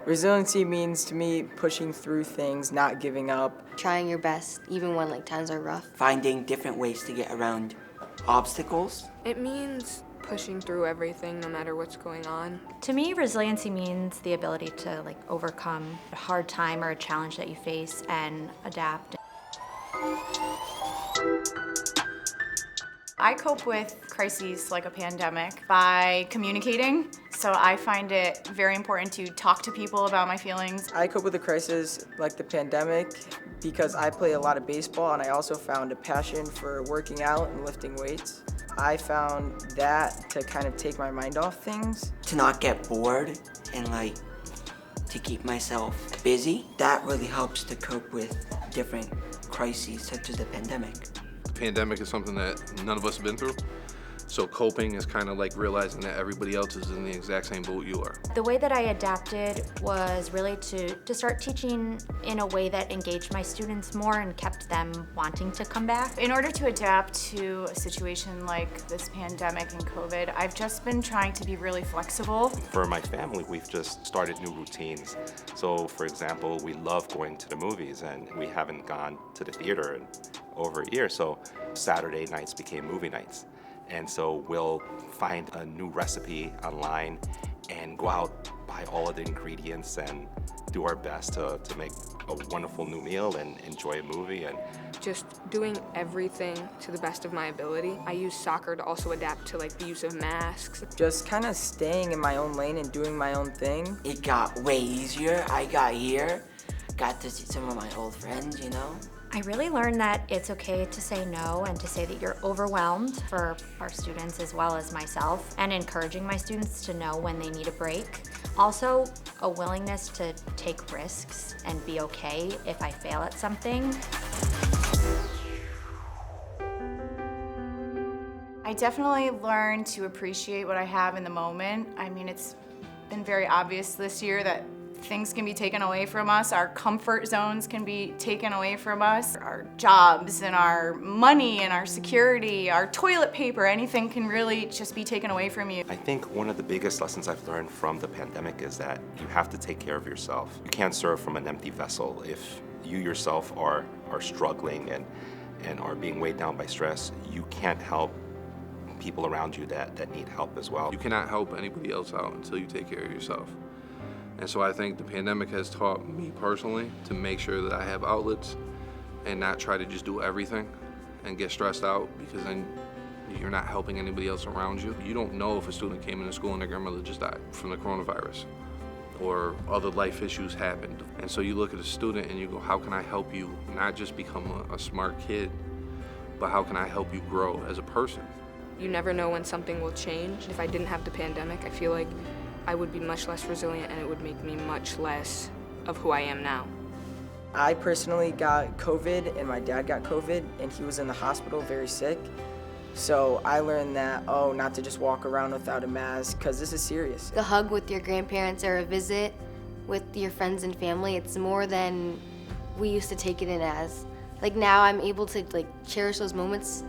Resiliency means to me pushing through things, not giving up. Trying your best, even when times are rough. Finding different ways to get around obstacles. It means pushing through everything no matter what's going on. To me, resiliency means the ability to overcome a hard time or a challenge that you face and adapt. I cope with crises like a pandemic by communicating. So I find it very important to talk to people about my feelings. I cope with a crisis like the pandemic because I play a lot of baseball and I also found a passion for working out and lifting weights. I found that to kind of take my mind off things. To not get bored and to keep myself busy. That really helps to cope with different crises such as the pandemic. The pandemic is something that none of us have been through. So coping is kind of like realizing that everybody else is in the exact same boat you are. The way that I adapted was really to start teaching in a way that engaged my students more and kept them wanting to come back. In order to adapt to a situation like this pandemic and COVID, I've just been trying to be really flexible. For my family, we've just started new routines. So, for example, we love going to the movies, and we haven't gone to the theater in over a year. So Saturday nights became movie nights. And so we'll find a new recipe online and go out, buy all of the ingredients and do our best to make a wonderful new meal and enjoy a movie. And just doing everything to the best of my ability. I use soccer to also adapt to the use of masks. Just kind of staying in my own lane and doing my own thing. It got way easier. I got here, got to see some of my old friends, I really learned that it's okay to say no and to say that you're overwhelmed for our students as well as myself, and encouraging my students to know when they need a break. Also, a willingness to take risks and be okay if I fail at something. I definitely learned to appreciate what I have in the moment. I mean, it's been very obvious this year that things can be taken away from us. Our comfort zones can be taken away from us. Our jobs and our money and our security, our toilet paper, anything can really just be taken away from you. I think one of the biggest lessons I've learned from the pandemic is that you have to take care of yourself. You can't serve from an empty vessel. If you yourself are struggling and are being weighed down by stress, you can't help people around you that need help as well. You cannot help anybody else out until you take care of yourself. And so I think the pandemic has taught me personally to make sure that I have outlets and not try to just do everything and get stressed out, because then you're not helping anybody else around you. You don't know if a student came into school and their grandmother just died from the coronavirus or other life issues happened. And so you look at a student and you go, how can I help you not just become a smart kid, but how can I help you grow as a person? You never know when something will change. If I didn't have the pandemic, I feel like I would be much less resilient and it would make me much less of who I am now. I personally got COVID and my dad got COVID and he was in the hospital very sick. So I learned that, not to just walk around without a mask, because this is serious. The hug with your grandparents or a visit with your friends and family, it's more than we used to take it in as. Now I'm able to cherish those moments